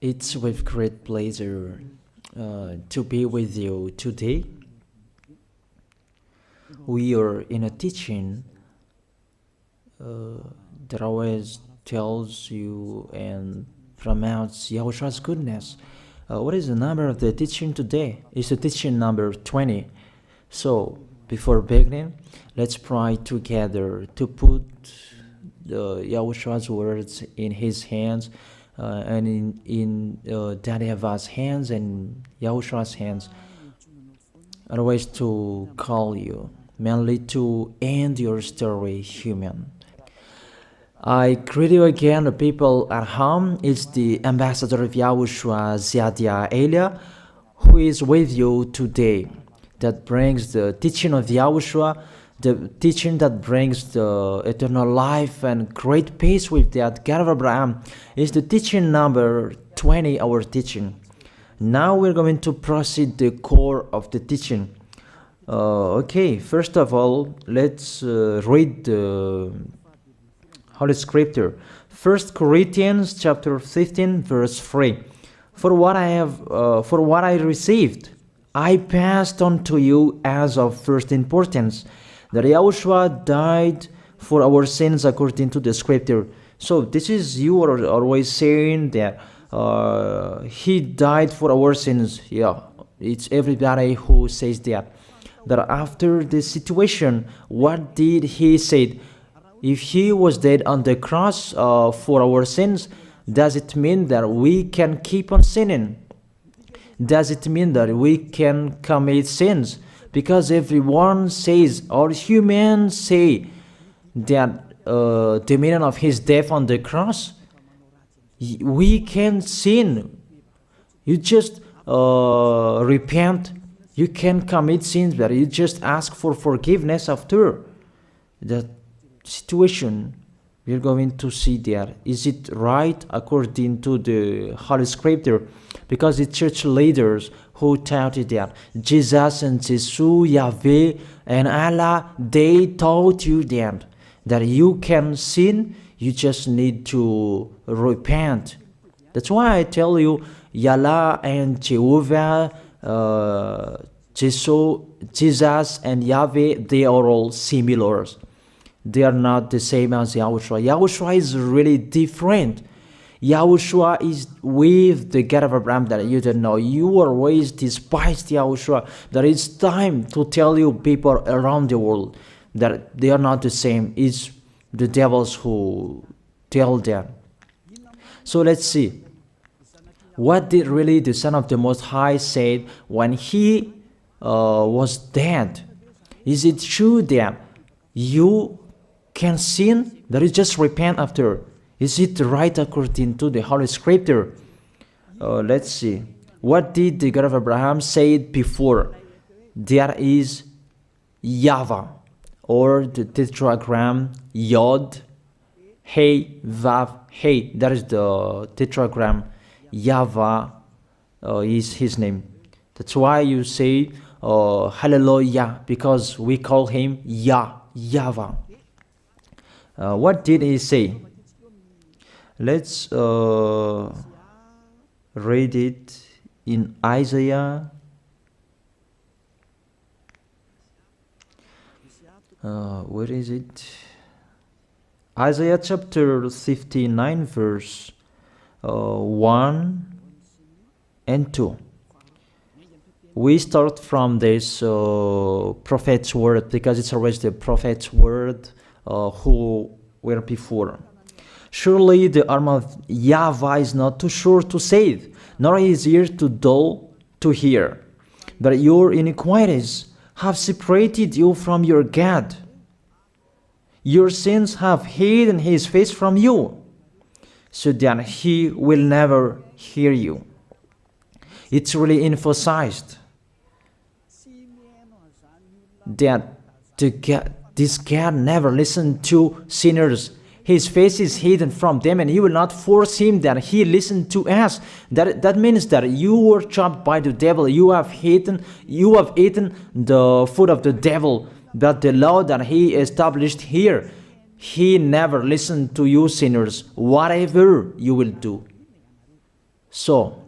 It's with great pleasure to be with you today. We are in a teaching that always tells you and promotes Yahushua's goodness. What is the number of the teaching today? It's the teaching number 20. So, before beginning, let's pray together to put Yahushua's words in his hands and in Daddy YAHVAH's hands and Yahushua's hands. Otherwise, to call you, mainly to end your story human. I greet you again, the people at home. It's the ambassador of Yahushua, Ziadia Elia, who is with you today, that brings the teaching of Yahushua, the teaching that brings the eternal life and great peace with that God of Abraham. Is the teaching number 20, our teaching. Now we're going to proceed the core of the teaching. Okay, first of all, let's read the Holy Scripture. 1 Corinthians chapter 15, verse 3. For what I received, I passed on to you as of first importance, that Yahushua died for our sins according to the Scripture. So this is, you are always saying that he died for our sins. Yeah, it's everybody who says that. That after the situation, what did he say? If he was dead on the cross for our sins, does it mean that we can keep on sinning? Does it mean that we can commit sins? Because everyone says, or humans say, that the meaning of his death on the cross, we can sin. You just repent. You can commit sins, but you just ask for forgiveness after that situation. We're going to see there. Is it right according to the Holy Scripture? Because the church leaders who taught it that Jesus and Jesus, Yahweh and Allah, they taught you that you can sin, you just need to repent. That's why I tell you, Yahlah and Jehovah, Jesus and Yahweh, they are all similar. They are not the same as Yahushua. Yahushua is really different. Yahushua is with the God of Abraham that you don't know. You always despised Yahushua. That it's time to tell you people around the world that they are not the same. It's the devils who tell them. So let's see. What did really the Son of the Most High say when he was dead? Is it true that you can sin? That is just repent after. Is it right according to the Holy Scripture? Let's see. What did the God of Abraham say before? There is YAHVAH, or the tetragram Yod, Hey, Vav, Hey. That is the tetragram. YAHVAH is his name. That's why you say Hallelujah, because we call him YAHVAH. What did he say? Let's read it in Isaiah. Where is it? Isaiah chapter 59, verse 1 and 2. We start from this prophet's word, because it's always the prophet's word who were before. Surely the arm of YAHVAH is not too short to save, nor his ear too dull to hear. But your iniquities have separated you from your God. Your sins have hidden his face from you, so that he will never hear you. It's really emphasized that this God never listened to sinners. His face is hidden from them, and he will not force him that he listen to us. That means that you were trapped by the devil. You have eaten the food of the devil. But the law that he established here, he never listened to you sinners, whatever you will do. So,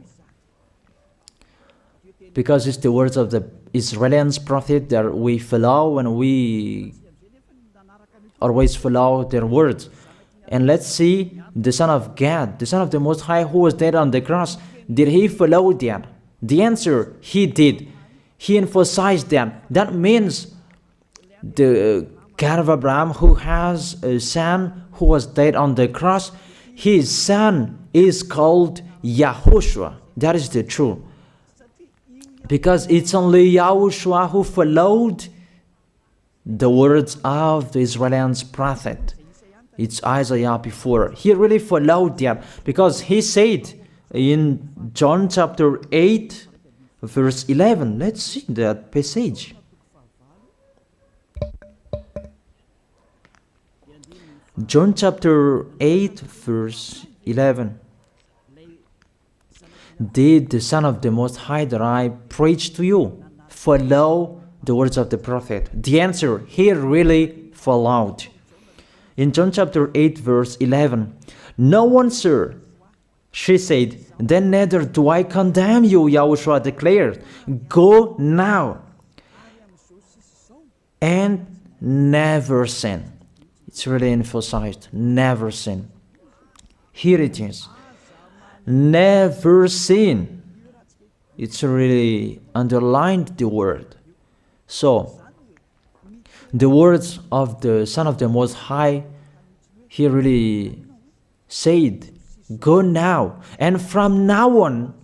because it's the words of the Israelians prophet that we follow, and we always follow their words. And let's see the Son of God, the Son of the Most High, who was dead on the cross. Did he follow that? The answer, he did. He emphasized that. That means the God of Abraham, who has a son who was dead on the cross, his son is called YAHOSHUAH. That is the truth. Because it's only YAHOSHUAH who followed the words of the Israelians prophet. It's Isaiah before. He really followed that, because he said in John chapter 8, verse 11. Let's see that passage. John chapter 8, verse 11. Did the Son of the Most High that I preach to you follow the words of the prophet? The answer, he really followed. In John chapter 8, verse 11, no one, sir, she said, then neither do I condemn you, YAHOSHUAH declared. Go now and never sin. It's really emphasized, never sin. Here it is. Never sin. It's really underlined the word. So, the words of the Son of the Most High, he really said, go now, and from now on,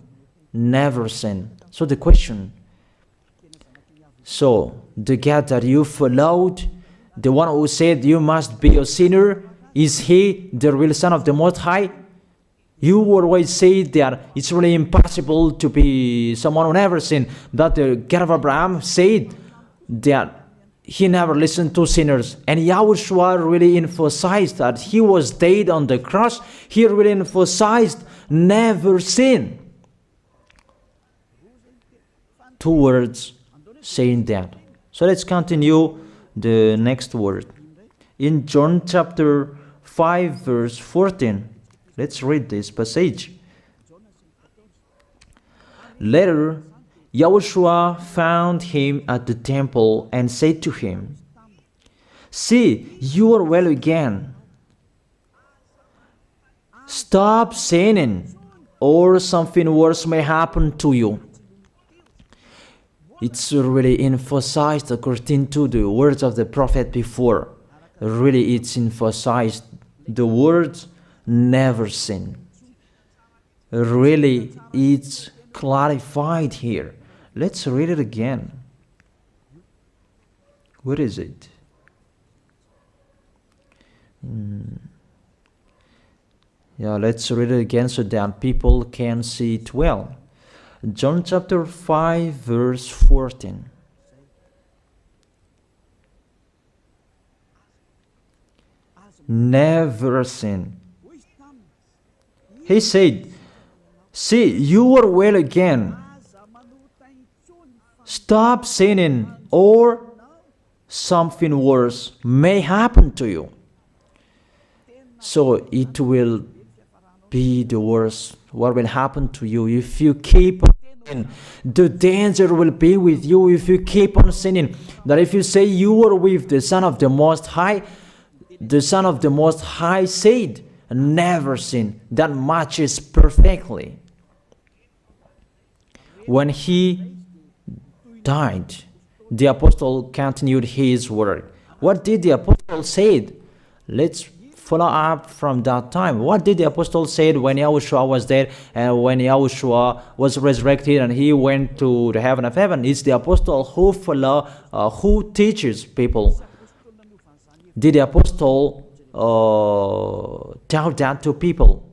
never sin. So the question, so the God that you followed, the one who said you must be a sinner, is he the real Son of the Most High? You always say that it's really impossible to be someone who never sinned. But the God of Abraham said that he never listened to sinners. And YAHOSHUAH really emphasized that he was dead on the cross. He really emphasized never sin. 2 words saying that. So let's continue the next word. In John chapter 5, verse 14, let's read this passage. Later, YAHOSHUAH found him at the temple and said to him, see, you are well again. Stop sinning, or something worse may happen to you. It's really emphasized according to the words of the prophet before. Really, it's emphasized the words never sin. Really, it's clarified here. Let's read it again. What is it? Yeah, let's read it again so that people can see it well. John chapter 5, verse 14. Never sin. He said, see, you are well again. Stop sinning, or something worse may happen to you. So it will be the worst. What will happen to you if you keep on sinning? The danger will be with you if you keep on sinning. That if you say you are with the Son of the Most High, the Son of the Most High said, never sin. That matches perfectly. When he died, the apostle continued his work. What did the apostle say? Let's follow up from that time. What did the apostle say when YAHOSHUAH was dead and when YAHOSHUAH was resurrected and he went to the heaven of heaven? It's the apostle who teaches people. Did the apostle tell that to people?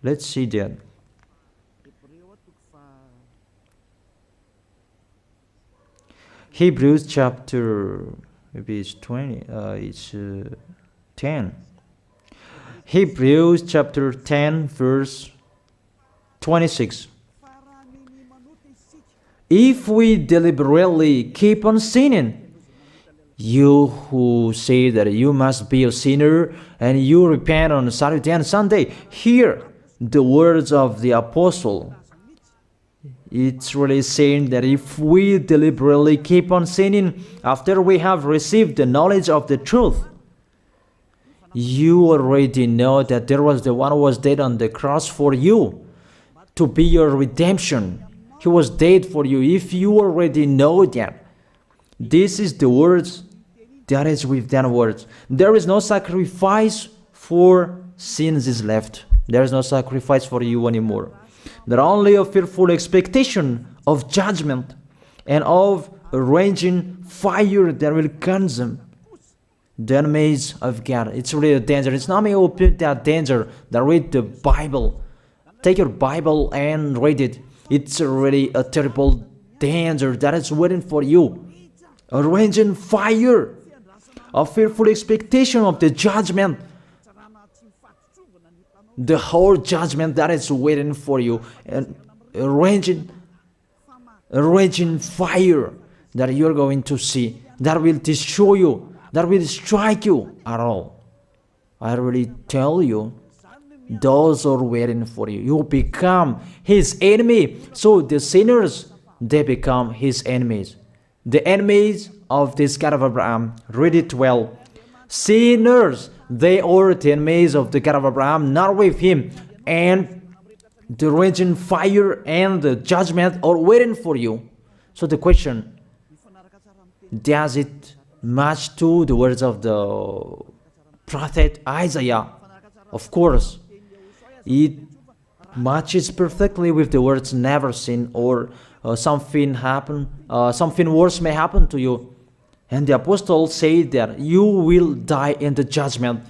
Let's see that. Hebrews chapter, maybe it's 20, it's 10. Hebrews chapter 10, verse 26. If we deliberately keep on sinning, you who say that you must be a sinner and you repent on Saturday and Sunday, here the words of the apostle. It's really saying that if we deliberately keep on sinning after we have received the knowledge of the truth, you already know that there was the one who was dead on the cross for you to be your redemption. He was dead for you. If you already know that, this is the words that is with that words. There is no sacrifice for sins is left. There is no sacrifice for you anymore. There are only a fearful expectation of judgment and of a raging fire that will consume the enemies of God. It's really a danger. It's not me who put that danger that read the Bible. Take your Bible and read it. It's really a terrible danger that is waiting for you. A raging fire, a fearful expectation of the judgment. The whole judgment that is waiting for you, and a raging fire that you're going to see, that will destroy you, that will strike you at all. I really tell you, those are waiting for you. You become his enemy. So the sinners, they become his enemies. The enemies of this God of Abraham. Read it well. Sinners, they are the enemies of the God of Abraham, not with him. And the raging fire and the judgment are waiting for you. So the question, does it match to the words of the prophet Isaiah? Of course. It matches perfectly with the words never sin, or something worse may happen to you. And the apostle said that you will die in the judgment.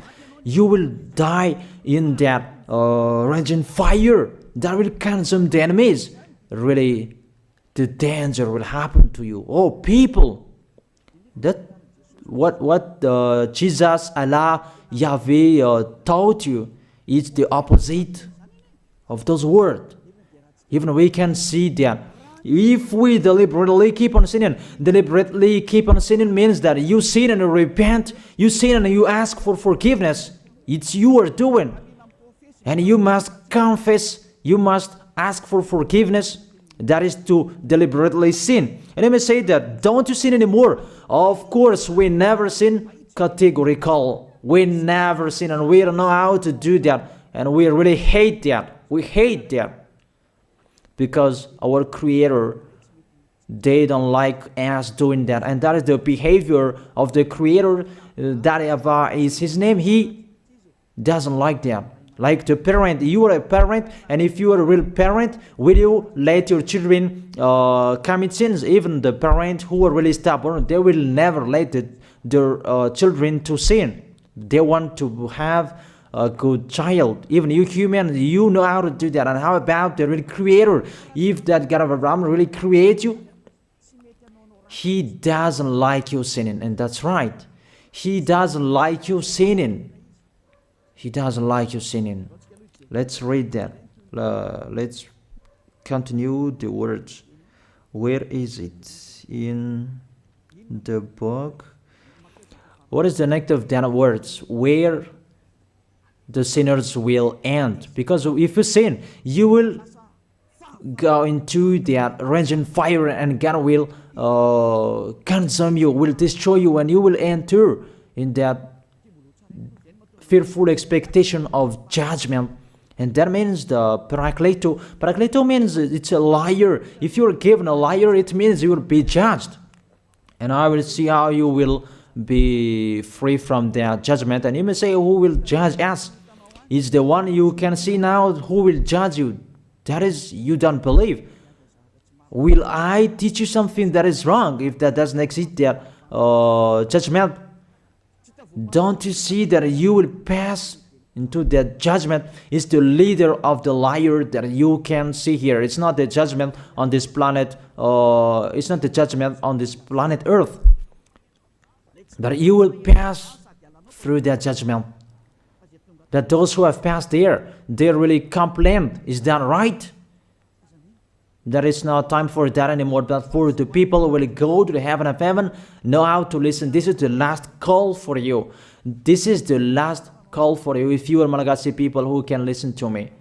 You will die in that raging fire that will consume the enemies. Really, the danger will happen to you. Oh, people, that what Jesus, Allah, Yahweh taught you is the opposite of those words. Even we can see that if we deliberately keep on sinning means that you sin and you repent, you sin and you ask for forgiveness. It's you are doing. And you must confess, you must ask for forgiveness. That is to deliberately sin. And I may say that, don't you sin anymore? Of course, we never sin. Categorical. We never sin, and we don't know how to do that. And we really hate that. We hate that. Because our Creator, they don't like us doing that. And that is the behavior of the Creator. That YAHVAH is his name. He doesn't like that. Like the parent, you are a parent, and if you are a real parent, will you let your children commit sins? Even the parent who are really stubborn, they will never let their children to sin. They want to have a good child. Even you human, you know how to do that. And how about the real Creator? If that God of Abraham really creates you, he doesn't like you sinning. And that's right. He doesn't like you sinning. He doesn't like you sinning. Let's read that. Let's continue the words. Where is it? In the book. What is the next of that words? Where the sinners will end. Because if you sin, you will go into that raging fire, and God will consume you, will destroy you, and you will enter in that fearful expectation of judgment. And that means the parakleto. Parakleto means it's a liar. If you're given a liar, it means you will be judged. And I will see how you will be free from that judgment. And you may say, who will judge us? It's the one you can see now who will judge you. That is, you don't believe. Will I teach you something that is wrong if that doesn't exist, that judgment? Don't you see that you will pass into that judgment? Is the leader of the liar that you can see here. It's not the judgment on this planet. It's not the judgment on this planet Earth. But you will pass through that judgment. That those who have passed there, they really complain. Is that right? There is no time for that anymore. But for the people who will go to the heaven of heaven, know how to listen. This is the last call for you. This is the last call for you. If you are Malagasy people who can listen to me,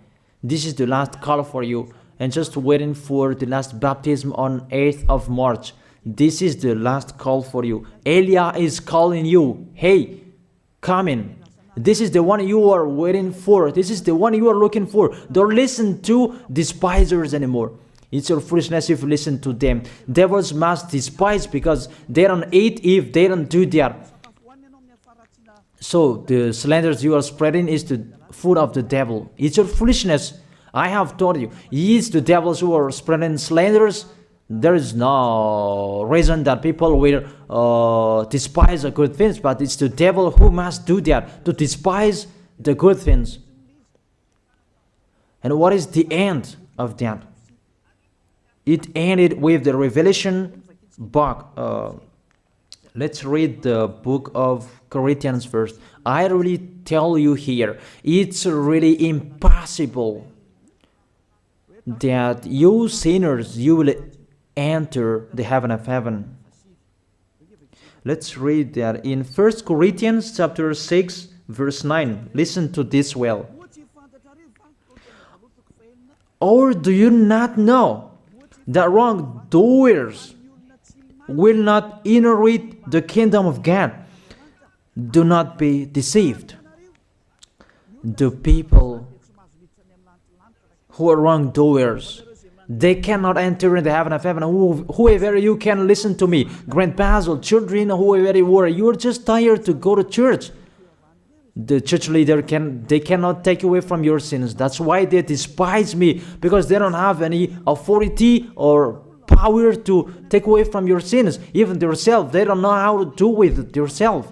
This is the last call for you. And just waiting for the last baptism on 8th of March. This is the last call for you. Elia is calling you. Hey, come in. This is the one you are waiting for. This is the one you are looking for. Don't listen to despisers anymore. It's your foolishness if you listen to them. Devils must despise because they don't eat if they don't do that. So the slanders you are spreading is the food of the devil. It's your foolishness. I have told you. It's the devils who are spreading slanders. There is no reason that people will despise the good things, but it's the devil who must do that, to despise the good things. And what is the end of that? It ended with the Revelation book. Let's read the book of Corinthians first. I really tell you here, it's really impossible that you sinners, you will enter the heaven of heaven. Let's read that in 1 Corinthians chapter 6 verse 9. Listen to this well. Or do you not know that wrongdoers will not inherit the kingdom of God? Do not be deceived. The people who are wrongdoers, they cannot enter in the heaven of heaven. Whoever you can listen to me, grandpas or children, whoever you are, you're just tired to go to church. The church leader they cannot take away from your sins. That's why they despise me, because they don't have any authority or power to take away from your sins. Even themselves, they don't know how to do with it themselves.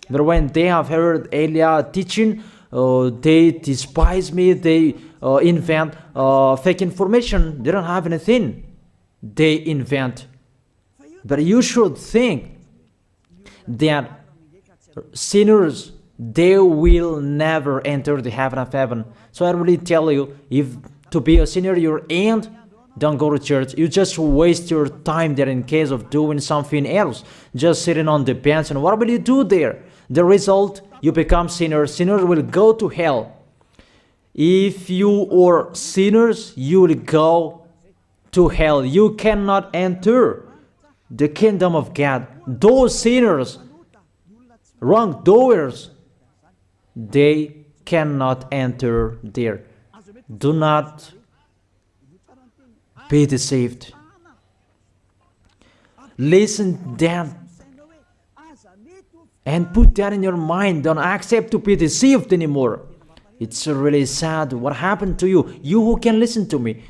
But when they have heard Elia teaching, they despise me. They invent fake information. They don't have anything. They invent. But you should think that sinners, they will never enter the heaven of heaven. So I really tell you, if to be a sinner you ain't, don't go to church. You just waste your time there in case of doing something else. Just sitting on the bench, and what will you do there? The result, you become sinners. Sinners will go to hell. If you are sinners, you will go to hell. You cannot enter the kingdom of God. Those sinners, wrongdoers, they cannot enter there. Do not be deceived. Listen then and put that in your mind. Don't accept to be deceived anymore. It's really sad what happened to you. You who can listen to me,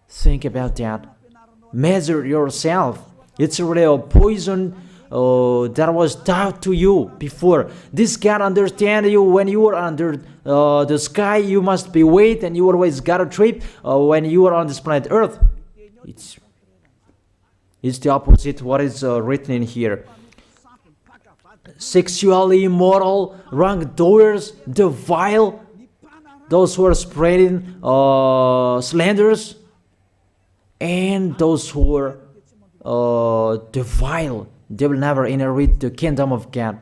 think about that. Measure yourself. It's really a poison that was taught to you before. This God understand you when you are under the sky. You must be wait, and you always got a trip when you are on this planet Earth. It's the opposite what is written in here. Sexually immoral, wrongdoers, the vile, those who are spreading slanders, and those who are the vile, they will never inherit the kingdom of God.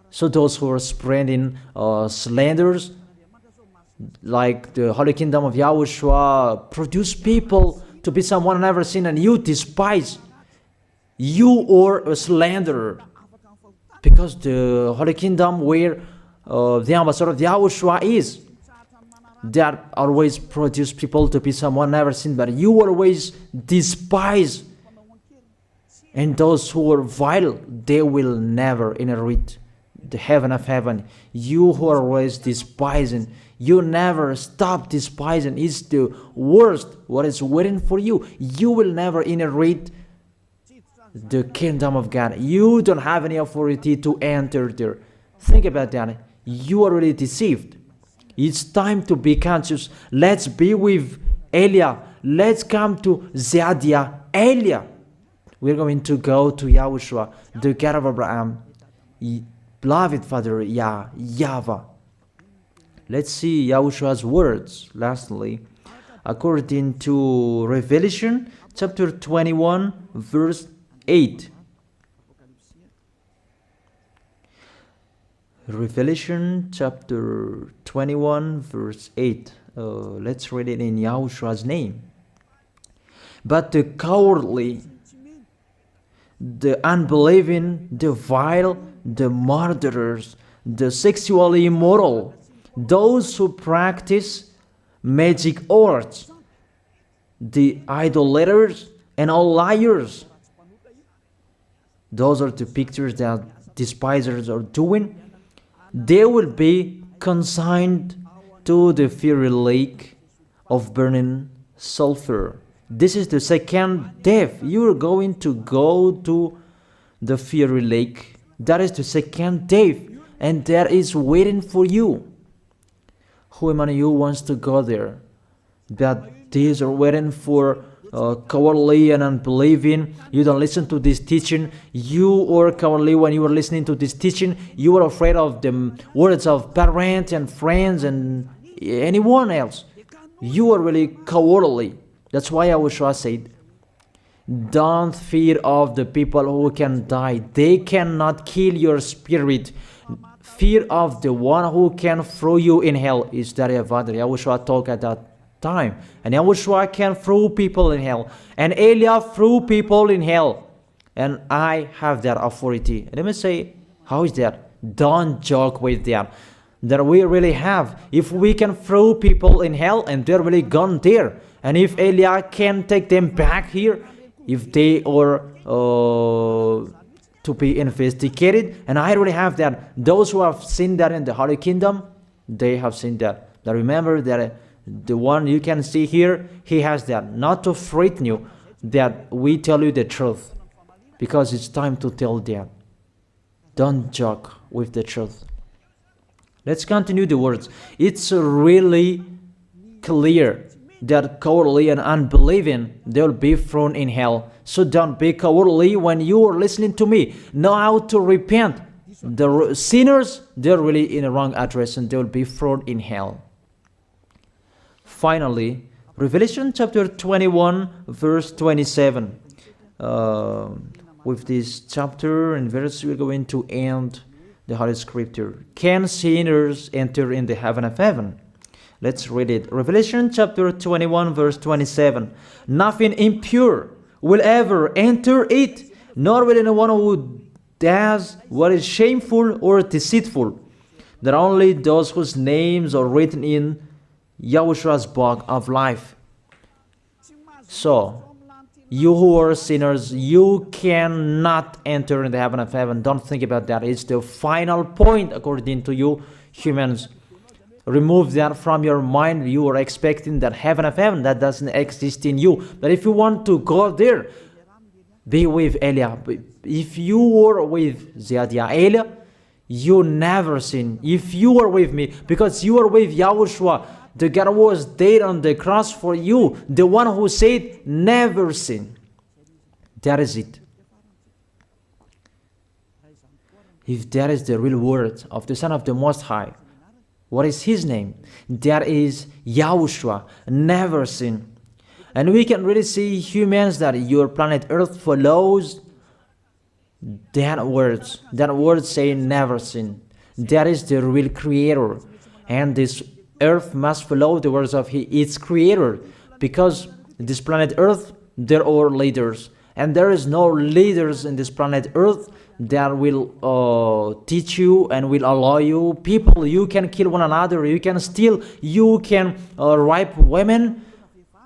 So those who are spreading slanders, like the Holy Kingdom of YAHOSHUAH, produce people to be someone never seen, and you despise. You are a slanderer. Because the Holy Kingdom where the ambassador of YAHOSHUAH is, that always produce people to be someone never seen, but you always despise. And those who are vile, they will never inherit the heaven of heaven. You who are always despising, you never stop despising. It's the worst what is waiting for you. You will never inherit the kingdom of God. You don't have any authority to enter there. Think about that. You are already deceived. It's time to be conscious. Let's be with Elia. Let's come to Zadiah. Elia. We're going to go to YAHOSHUAH, the God of Abraham, beloved Father YAHVAH. Let's see YAHOSHUAH's words. Lastly, according to Revelation chapter 21 verse 8. Revelation chapter 21 verse 8. Let's read it in Yahoshua's name. But the cowardly, the unbelieving, the vile, the murderers, the sexually immoral, those who practice magic arts, the idolaters, and all liars. Those are the pictures that despisers are doing. They will be consigned to the fiery lake of burning sulfur. This is the second death. You are going to go to the fiery lake. That is the second death, and that is waiting for you. Who among you wants to go there? That these are waiting for cowardly and unbelieving. You don't listen to this teaching. You are cowardly when you are listening to this teaching. You are afraid of the words of parents and friends and anyone else. You are really cowardly. That's why YAHOSHUAH said, don't fear of the people who can die. They cannot kill your spirit. Fear of the one who can throw you in hell. Is that YAHVAH? YAHOSHUAH talked at that time. And YAHOSHUAH can throw people in hell. And Eliah threw people in hell. And I have that authority. Let me say, how is that? Don't joke with that. That we really have. If we can throw people in hell and they're really gone there, and if Eliah can take them back here, if they are to be investigated, and I really have that. Those who have seen that in the Holy Kingdom, they have seen that. Now remember that the one you can see here, he has that. Not to frighten you, that we tell you the truth, because it's time to tell that. Don't joke with the truth. Let's continue the words. It's really clear that cowardly and unbelieving, they'll be thrown in hell. So don't be cowardly when you are listening to me. Know how to repent. The sinners, they're really in the wrong address and they'll be thrown in hell. Finally, Revelation chapter 21, verse 27. With this chapter and verse, we're going to end the Holy Scripture. Can sinners enter in the heaven of heaven? Let's read it. Revelation chapter 21, verse 27. Nothing impure will ever enter it, nor will anyone who does what is shameful or deceitful. That only those whose names are written in YAHOSHUAH's book of life. So, you who are sinners, you cannot enter in the heaven of heaven. Don't think about that. It's the final point according to you humans. Remove that from your mind. You are expecting that heaven of heaven that doesn't exist in you. But if you want to go there, be with Eliah. If you were with Eliah, you never sin. If you are with me, because you are with YAHOSHUAH, the God was dead on the cross for you, the one who said never sin. That is it. If that is the real word of the Son of the Most High, what is his name? That is YAHOSHUAH, never sin. And we can really see humans that your planet Earth follows that word saying never sin. That is the real creator. And this Earth must follow the words of its creator, because this planet Earth, there are leaders. And there is no leaders in this planet Earth that will teach you and will allow you. People, you can kill one another, you can steal, you can rape women,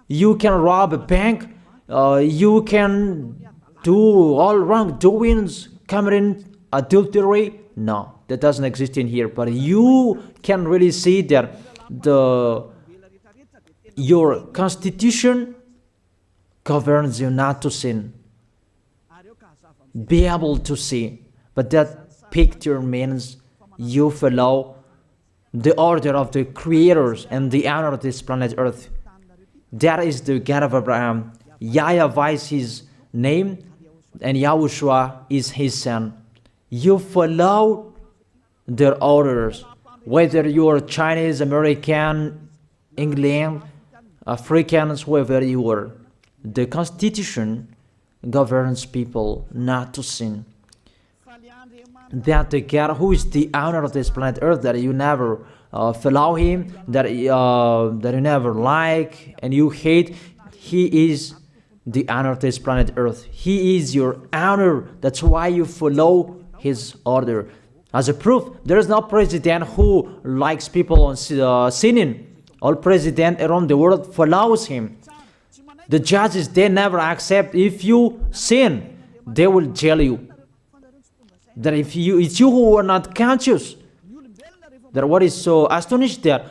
you can rob a bank, you can do all wrongdoings, committing adultery. No, that doesn't exist in here. But you can really see that your constitution governs you not to sin. Be able to see. But that picture means you follow the order of the creators and the honor of this planet Earth. That is the God of Abraham. YAHVAH is his name, and YAHOSHUAH is his son. You follow their orders, whether you are Chinese, American, England, Africans, whoever you are. The Constitution governs people not to sin. That the God who is the owner of this planet Earth, that you never follow him, that that you never like and you hate, he is the owner of this planet Earth. He is your owner. That's why you follow his order. As a proof, there is no president who likes people on sinning. All president around the world follows him. The judges, they never accept. If you sin, they will jail you. That if it's you who are not conscious. That what is so astonished that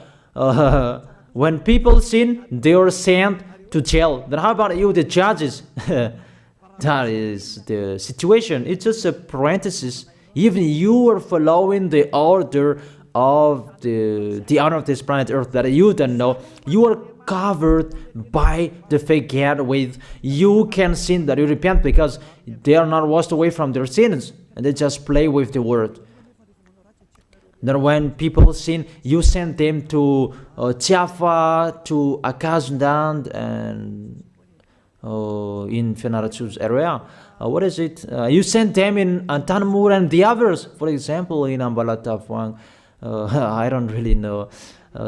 when people sin, they are sent to jail. Then how about you, the judges? That is the situation. It's just a parenthesis. Even you are following the order of the owner of this planet Earth that you don't know. You are covered by the fake God with you can sin, that you repent, because they are not washed away from their sins and they just play with the word. Then when people sin, you send them to Java, to Akazundan, and in Fenarachu's area. What is it? You send them in Tanmur and the others. For example, in Ambalatafwang. I don't really know.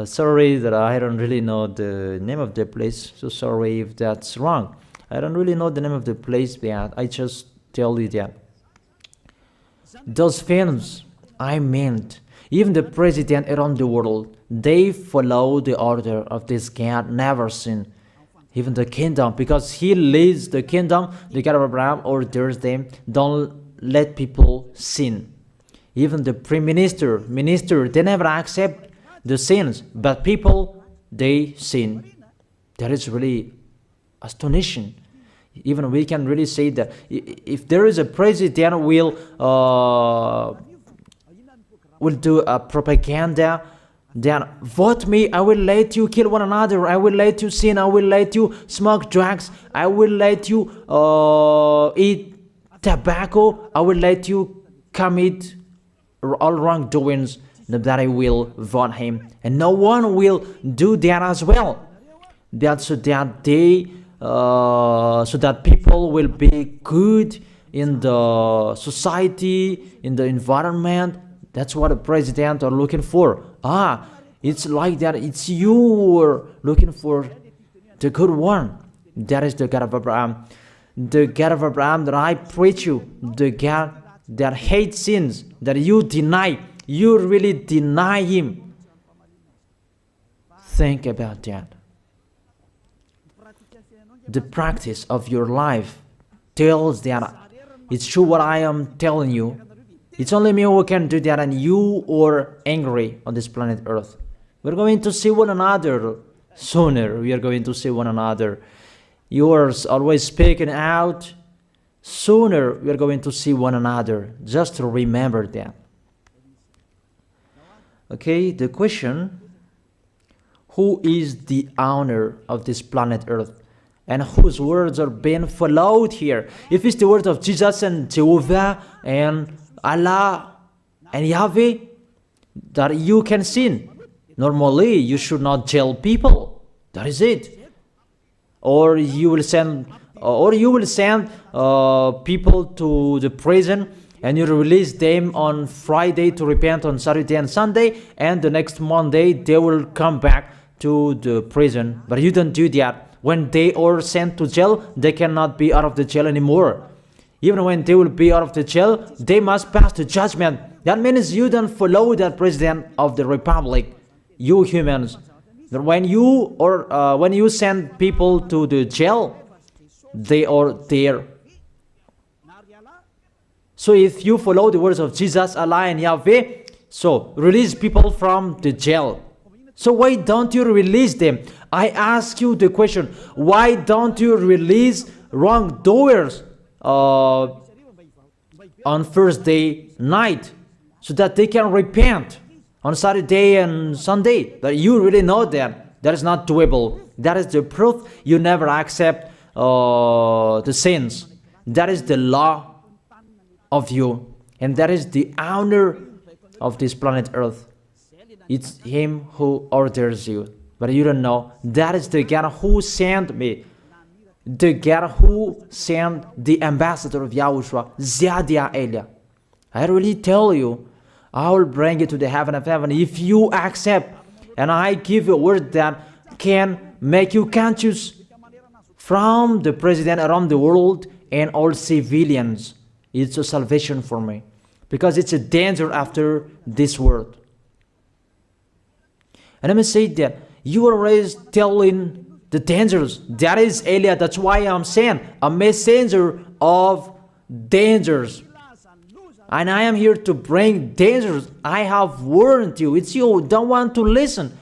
Sorry that I don't really know the name of the place. So sorry if that's wrong. I don't really know the name of the place, but I just tell you that. Those films, I meant, even the president around the world, they follow the order of this God, never sin. Even the kingdom, because he leads the kingdom, the God of Abraham orders them, don't let people sin. Even the prime minister, they never accept the sins, but people, they sin. That is really astonishing. Even we can really say that if there is a president will do a propaganda, then vote me, I will let you kill one another, I will let you sin, I will let you smoke drugs, I will let you eat tobacco, I will let you commit all wrongdoings, that I will vote him. And no one will do that as well. That's so that they so that people will be good in the society, in the environment. That's what the president are looking for. It's like that. It's you who are looking for the good one. That is the God of Abraham. The God of Abraham that I preach you. The God that hates sins, that you deny. You really deny him. Think about that. The practice of your life tells that it's true what I am telling you. It's only me who can do that, and you are angry on this planet Earth. We're going to see one another sooner. We are going to see one another. You are always speaking out. Sooner we are going to see one another. Just remember that. Okay, the question: who is the owner of this planet Earth? And whose words are being followed here? If it's the word of Jesus and Jehovah and Allah and Yahweh, that you can sin. Normally, you should not jail people. That is it. Or you will send, people to the prison, and you release them on Friday to repent on Saturday and Sunday, and the next Monday they will come back to the prison. But you don't do that. When they are sent to jail, they cannot be out of the jail anymore. Even when they will be out of the jail, they must pass the judgment. That means you don't follow the president of the republic, you humans. When you send people to the jail, they are there. So if you follow the words of Jesus, Allah and Yahweh, so release people from the jail. So why don't you release them? I ask you the question, why don't you release wrongdoers on Thursday night so that they can repent on Saturday and Sunday? But you really know that is not doable. That is the proof you never accept the sins. That is the law of you, and that is the owner of this planet Earth. It's him who orders you, but you don't know. That is the God who sent me, the God who sent the ambassador of Yahushua, Zadia Elia. I really tell you, I will bring you to the heaven of heaven if you accept. And I give you a word that can make you conscious from the president around the world and all civilians. It's a salvation for me, because it's a danger after this world. And let me say that you are always telling the dangers. That is Elia. That's why I'm saying a messenger of dangers. And I am here to bring dangers. I have warned you. It's you who don't want to listen.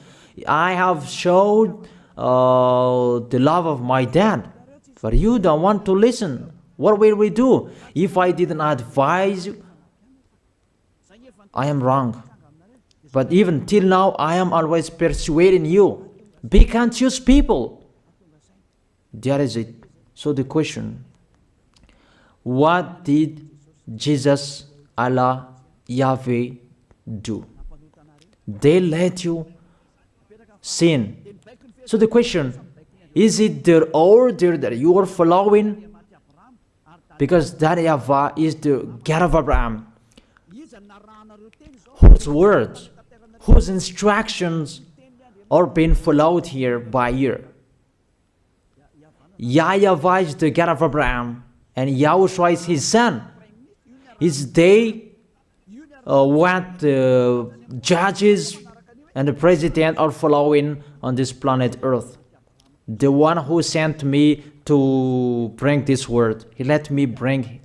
I have showed the love of my dad, but you don't want to listen. What will we do? If I didn't advise you, I am wrong. But even till now, I am always persuading you. Be conscious, people. That is it. So the question, what did Jesus, Allah, Yahweh do? They let you sin. So the question, is it their order that you are following? Because that YAHVAH is the God of Abraham, whose words, whose instructions are being followed here by year. YAHVAH is the God of Abraham, and YAHOSHUAH is his son. Is they what the judges and the president are following on this planet Earth. The one who sent me to bring this word, he let me bring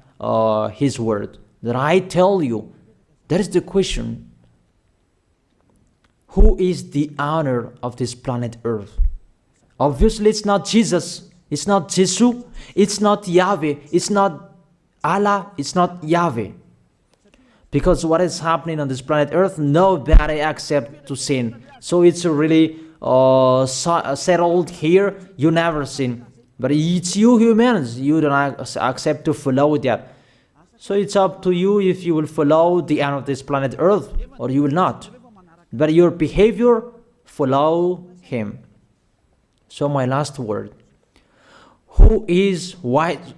his word. That I tell you, that is the question. Who is the owner of this planet Earth? Obviously, it's not Jesus. It's not Jesus. It's not Yahweh. It's not Allah. It's not Yahweh. Because what is happening on this planet Earth, nobody accepts to sin. So it's really settled here. You never sin. But it's you humans. You don't accept to follow that. So it's up to you if you will follow the end of this planet Earth or you will not. But your behavior, follow him. So my last word. Who is wise?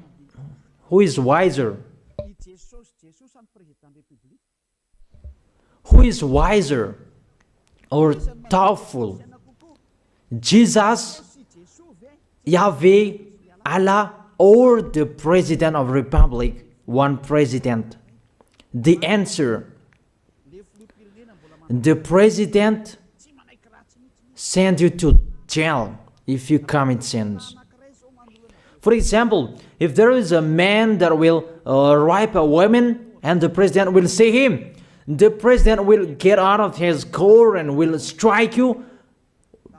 Who is wiser? Who is wiser or thoughtful? Jesus, Yahweh, Allah, or the President of Republic? One president. The answer. The president send you to jail if you commit sins. For example, if there is a man that will rape a woman and the president will see him, the president will get out of his car and will strike you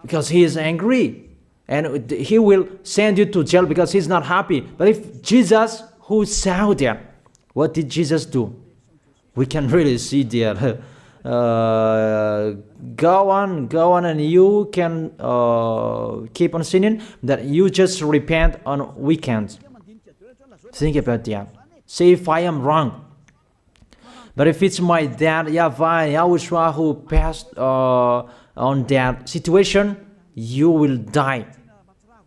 because he is angry. And he will send you to jail because he's not happy. But if Jesus, who saw that, what did Jesus do? We can really see that. Go on, and you can keep on sinning, that you just repent on weekends. Think about that. Say if I am wrong. But if it's my dad, YAHVAH and YAHOSHUAH, who passed on that situation, you will die.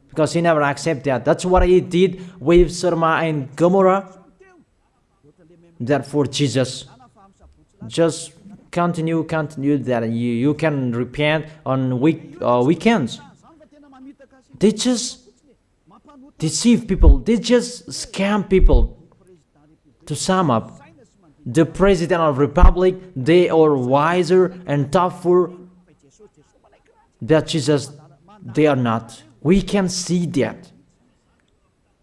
Because he never accepted that. That's what he did with Sodom and Gomorrah. That for Jesus. Just continue that you can repent on weekends. They just deceive people. They just scam people. To sum up, the President of Republic, they are wiser and tougher than Jesus. They are not. We can see that.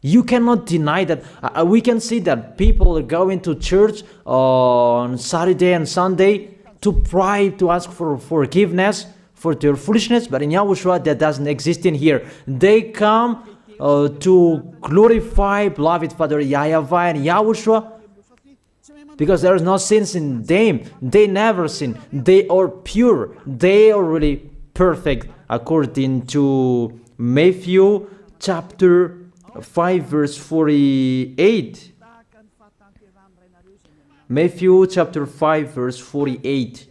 You cannot deny that. We can see that people are going to church on Saturday and Sunday to pray, to ask for forgiveness for their foolishness. But in YAHOSHUAH, that doesn't exist in here. They come to glorify beloved Father YAHVAH and YAHOSHUAH because there is no sins in them. They never sin. They are pure. They are really perfect according to Matthew chapter 5 verse 48. Matthew chapter 5 verse 48.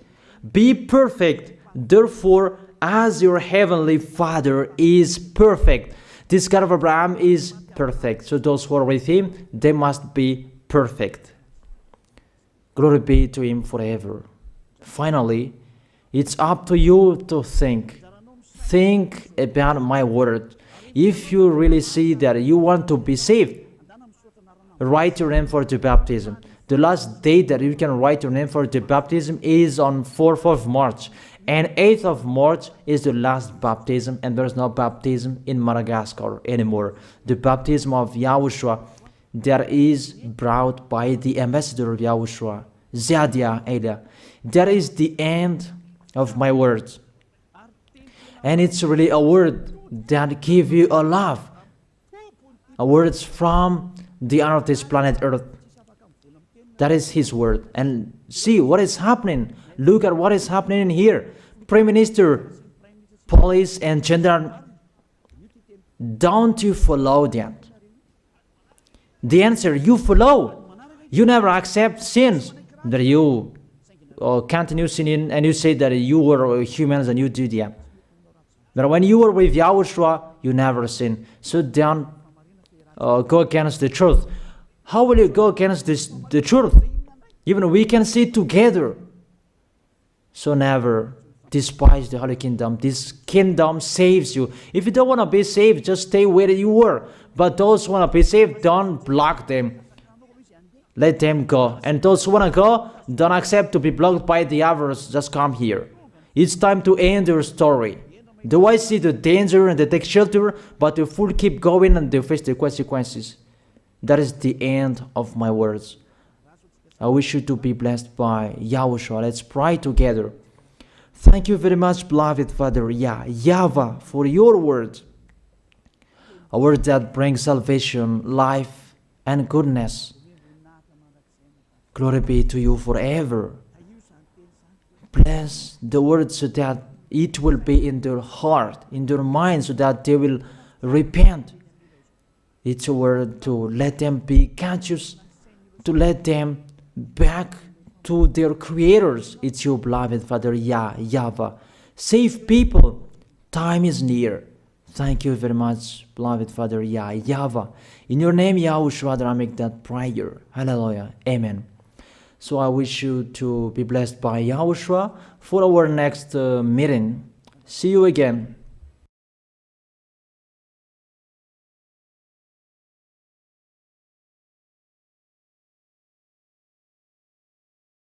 Be perfect, therefore, as your heavenly Father is perfect. This God of Abraham is perfect. So those who are with him, they must be perfect. Glory be to him forever. Finally, it's up to you to think. Think about my word. If you really see that you want to be saved, write your name for the baptism. The last date that you can write your name for the baptism is on 4th of March. And 8th of March is the last baptism, and there's no baptism in Madagascar anymore. The baptism of YAHOSHUAH that is brought by the ambassador of YAHOSHUAH, Zadia Ada. That is the end of my words. And it's really a word that gives you a love. A words from the honor of this planet Earth. That is his word. And see what is happening. Look at what is happening in here. Prime Minister, police and gendarme, don't you follow that? The answer, you follow. You never accept sins. That you continue sinning and you say that you were humans and you do that. But when you were with YAHOSHUAH, you never sin. So don't go against the truth. How will you go against the truth? Even we can see together. So never despise the Holy Kingdom. This kingdom saves you. If you don't want to be saved, just stay where you were. But those who want to be saved, don't block them. Let them go. And those who want to go, don't accept to be blocked by the others. Just come here. It's time to end your story. Do I see the danger and they take shelter, but the fool keep going and they face the consequences? That is the end of my words. I wish you to be blessed by YAHOSHUAH. Let's pray together. Thank you very much, beloved Father YAHVAH, for your word. A word that brings salvation, life, and goodness. Glory be to you forever. Bless the word so that it will be in their heart, in their mind, so that they will repent. It's a word to let them be conscious, to let them back to their creators. It's your beloved Father YAHVAH. Save people. Time is near. Thank you very much, beloved Father YAHVAH. In your name, YAHOSHUAH, that I make that prayer. Hallelujah. Amen. So I wish you to be blessed by YAHOSHUAH for our next meeting. See you again.